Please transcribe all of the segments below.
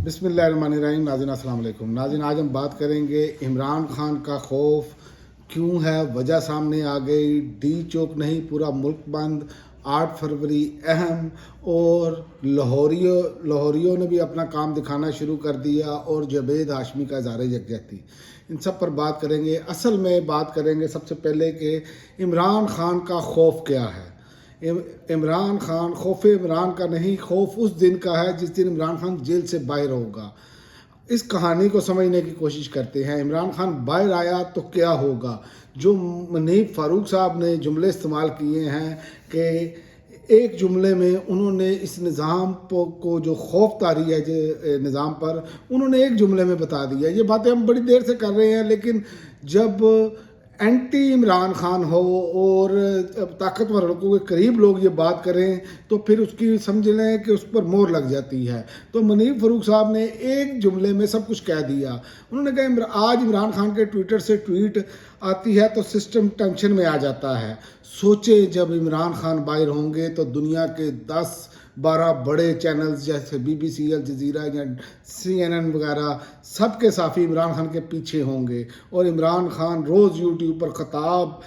बिस्मिल्लाहिर्रहमानिर्रहीम। नाज़रीन अस्सलाम वालेकुम। नाज़रीन आज हम बात करेंगे इमरान खान का खौफ क्यों है, वजह सामने आ गई। डी चौक नहीं पूरा मुल्क बंद, 8 फरवरी अहम, और लाहौरियों ने भी अपना काम दिखाना शुरू कर दिया, और जावेद हाशमी का इज़हार यकजहती। इन सब पर बात करेंगे। असल में बात करेंगे सबसे पहले कि इमरान खान का खौफ क्या है। इमरान खान, खौफ इमरान का नहीं, खौफ उस दिन का है जिस दिन इमरान खान जेल से बाहर होगा। इस कहानी को समझने की कोशिश करते हैं। इमरान खान बाहर आया तो क्या होगा। जो मुनीब फारूक साहब ने जुमले इस्तेमाल किए हैं कि एक जुमले में उन्होंने इस निज़ाम को जो खौफ तारी है जो निज़ाम पर, उन्होंने एक जुमले में बता दिया। ये बातें हम बड़ी देर से कर रहे हैं, लेकिन जब एंटी इमरान खान हो और ताकतवर लोगों के करीब लोग ये बात करें तो फिर उसकी समझ लें कि उस पर मोहर लग जाती है। तो मुनीब फारूक साहब ने एक जुमले में सब कुछ कह दिया। उन्होंने कहा आज इमरान खान के ट्विटर से ट्वीट आती है तो सिस्टम टेंशन में आ जाता है। सोचे जब इमरान खान बाहर होंगे तो दुनिया के 10-12 बड़े चैनल्स जैसे BBC, अल जज़ीरा या CNN वगैरह सबके साफ़ी इमरान खान के पीछे होंगे, और इमरान खान रोज़ यूट्यूब पर ख़ताब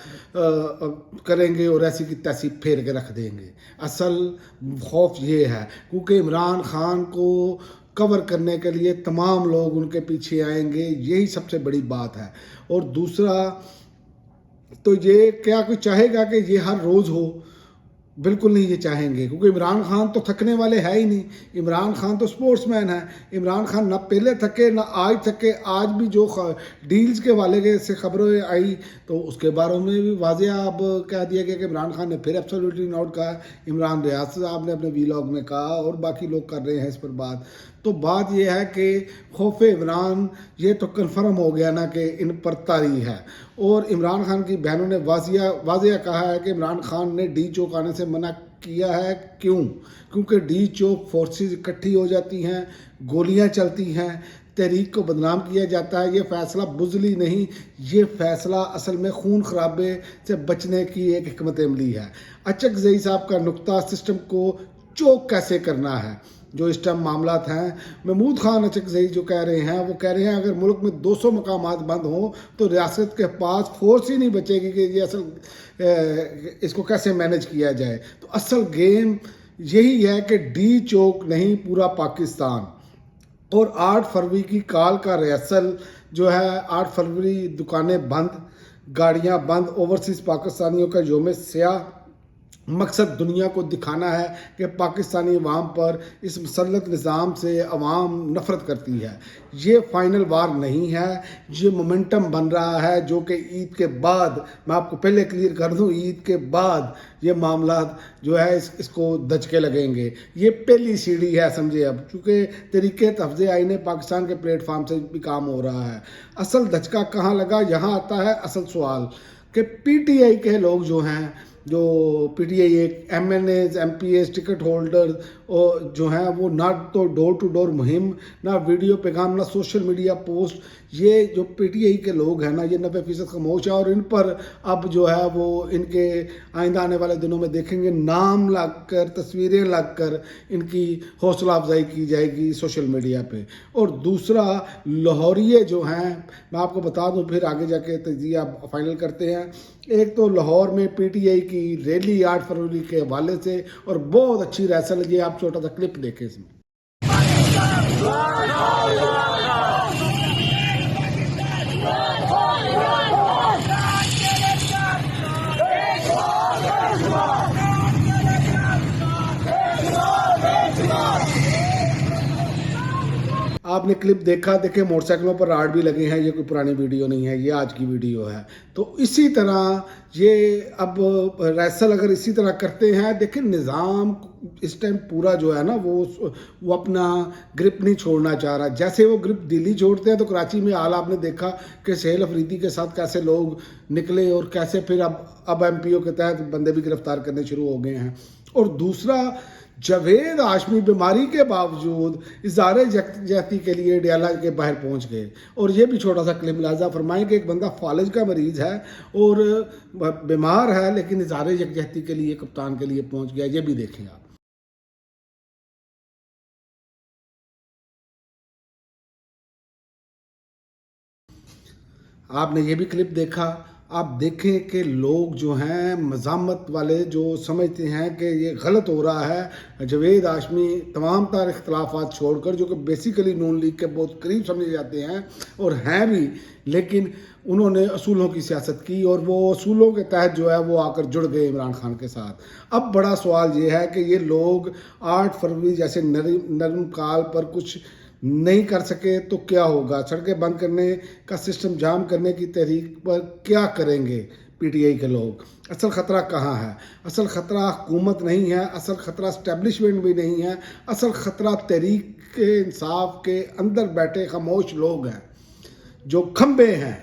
करेंगे और ऐसी की तैसी फेर के रख देंगे। असल खौफ ये है क्योंकि इमरान खान को कवर करने के लिए तमाम लोग उनके पीछे आएंगे, यही सबसे बड़ी बात है। और दूसरा तो ये क्या कोई चाहेगा कि ये हर रोज़ हो? बिल्कुल नहीं ये चाहेंगे, क्योंकि इमरान खान तो थकने वाले है ही नहीं। इमरान खान तो स्पोर्ट्समैन है। इमरान खान ना पहले थके ना आज थके। आज भी जो डील्स के वाले से खबरें आई तो उसके बारे में भी वाज़ेह अब कह दिया गया कि इमरान खान ने फिर एब्सोल्युटली नॉट कहा। इमरान रियाज साहब ने अपने वीलॉग में कहा और बाकी लोग कर रहे हैं इस पर बात। तो बात यह है कि खौफ इमरान ये तो कन्फर्म हो गया ना कि इन पर तारी है। और इमरान खान की बहनों ने वाज़ेह कहा है कि इमरान खान ने डी चौक आने से मना किया है। क्यों? क्योंकि डी चौक फोर्सेस इकट्ठी हो जाती हैं, गोलियां चलती हैं, तहरीक को बदनाम किया जाता है। ये फ़ैसला बुज़ली नहीं, ये फ़ैसला असल में खून खराबे से बचने की एक हिकमत अमली है। अचकज़ई साहब का नुक्ता सिस्टम को चौक कैसे करना है। जो इस टाइम मामलात हैं, महमूद खान अचकज़ई जो कह रहे हैं वो कह रहे हैं अगर मुल्क में 200 मकामात बंद हों तो रियासत के पास फोर्स ही नहीं बचेगी कि ये असल इसको कैसे मैनेज किया जाए। तो असल गेम यही है कि डी चौक नहीं पूरा पाकिस्तान। और 8 फरवरी की काल का रिहर्सल जो है, 8 फरवरी दुकानें बंद, गाड़ियां बंद, ओवरसीज़ पाकिस्तानियों का योम स्याह। मकसद दुनिया को दिखाना है कि पाकिस्तानी अवाम पर इस मुसल्लत निज़ाम से अवाम नफ़रत करती है। ये फ़ाइनल वार नहीं है, ये मोमेंटम बन रहा है जो कि ईद के बाद, मैं आपको पहले क्लियर कर दूं, ईद के बाद ये मामला जो है इसको धचके लगेंगे। ये पहली सीढ़ी है समझे। अब चूँकि तरीके तफ़ज़े आईने पाकिस्तान के प्लेटफार्म से भी काम हो रहा है। असल धचका कहाँ लगा, यहाँ आता है असल सवाल कि PTI के लोग जो हैं, जो PTI एक MNAs, MPAs, टिकट होल्डर और जो हैं वो ना तो डोर टू डोर मुहिम, ना वीडियो पैगाम, ना सोशल मीडिया पोस्ट। ये जो PTI के लोग हैं ना, ये 90% खामोश है। और इन पर अब जो है वो इनके आइंदा आने वाले दिनों में देखेंगे नाम लग कर, तस्वीरें लग कर इनकी हौसला अफजाई की जाएगी सोशल मीडिया पे। और दूसरा लाहौरिये जो हैं, मैं आपको बता दूं फिर आगे जाके तजिया फाइनल करते हैं। एक तो लाहौर में PTI की रैली 8 फरवरी के हवाले से, और बहुत अच्छी रैसल है। आप छोटा सा क्लिप देखें इसमें। आपने क्लिप देखा, देखे मोटरसाइकिलों पर राड भी लगे हैं। ये कोई पुरानी वीडियो नहीं है, ये आज की वीडियो है। तो इसी तरह ये अब रैसल अगर इसी तरह करते हैं, देखिए निज़ाम इस टाइम पूरा जो है ना वो अपना ग्रिप नहीं छोड़ना चाह रहा। जैसे वो ग्रिप दिल्ली छोड़ते हैं तो कराची में हाल आपने देखा कि सहेल अफरीदी के साथ कैसे लोग निकले और कैसे फिर अब MPO के तहत बंदे भी गिरफ्तार करने शुरू हो गए हैं। और दूसरा, जावेद हाशमी बीमारी के बावजूद इज़हार यकजहती के लिए डियाला के बाहर पहुंच गए। और ये भी छोटा सा क्लिप मुलाजा फरमाएं कि एक बंदा फालिज का मरीज़ है और बीमार है, लेकिन इज़हार यकजहती के लिए कप्तान के लिए पहुंच गया। ये भी देखें आप। آپ نے یہ بھی کلپ دیکھا. آپ دیکھیں کہ لوگ جو ہیں مزاحمت والے جو سمجھتے ہیں کہ یہ غلط ہو رہا ہے. جاوید ہاشمی تمام تر اختلافات چھوڑ کر جو کہ بیسیکلی نون لیگ کے بہت قریب سمجھے جاتے ہیں اور ہیں بھی، لیکن انہوں نے اصولوں کی سیاست کی اور وہ اصولوں کے تحت جو ہے وہ آ کر جڑ گئے عمران خان کے ساتھ. اب بڑا سوال یہ ہے کہ یہ لوگ 8 فروری جیسے نرم کال پر کچھ نہیں کر سکے تو کیا ہوگا؟ سڑکیں بند کرنے کا سسٹم جام کرنے کی تحریک پر کیا کریں گے پی ٹی آئی کے لوگ؟ اصل خطرہ کہاں ہے؟ اصل خطرہ حکومت نہیں ہے، اصل خطرہ اسٹیبلشمنٹ بھی نہیں ہے، اصل خطرہ تحریک انصاف کے اندر بیٹھے خاموش لوگ ہیں جو کھمبے ہیں،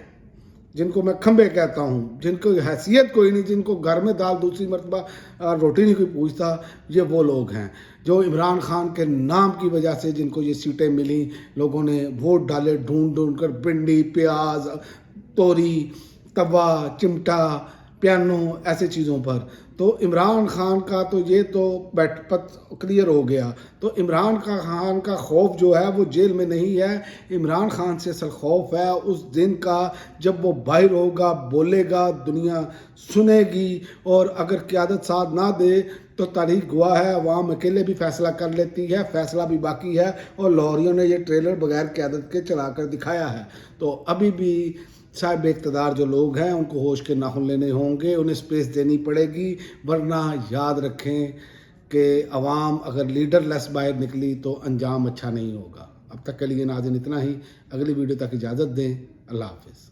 جن کو میں کھمبے کہتا ہوں، جن کو حیثیت کوئی نہیں، جن کو گھر میں دال دوسری مرتبہ روٹی نہیں کوئی پوچھتا. یہ وہ لوگ ہیں جو عمران خان کے نام کی وجہ سے جن کو یہ سیٹیں ملیں، لوگوں نے ووٹ ڈالے ڈھونڈ ڈھونڈ کر، بھنڈی، پیاز، توری، توا، چمٹا، پیانو، ایسے چیزوں پر. تو عمران خان کا تو یہ تو کلیئر ہو گیا. تو عمران خان کا خوف جو ہے وہ جیل میں نہیں ہے. عمران خان سے اصل خوف ہے اس دن کا جب وہ باہر ہوگا، بولے گا، دنیا سنے گی، اور اگر قیادت ساتھ نہ دے تو تاریخ گواہ ہے عوام اکیلے بھی فیصلہ کر لیتی ہے، فیصلہ بھی باقی ہے، اور لاہوریوں نے یہ ٹریلر بغیر قیادت کے چلا کر دکھایا ہے. تو ابھی بھی صاحب اقتدار جو لوگ ہیں ان کو ہوش کے ناخن لینے ہوں گے، انہیں سپیس دینی پڑے گی، ورنہ یاد رکھیں کہ عوام اگر لیڈر لیس باہر نکلی تو انجام اچھا نہیں ہوگا. اب تک کے لیے ناظرین اتنا ہی. اگلی ویڈیو تک اجازت دیں. اللہ حافظ.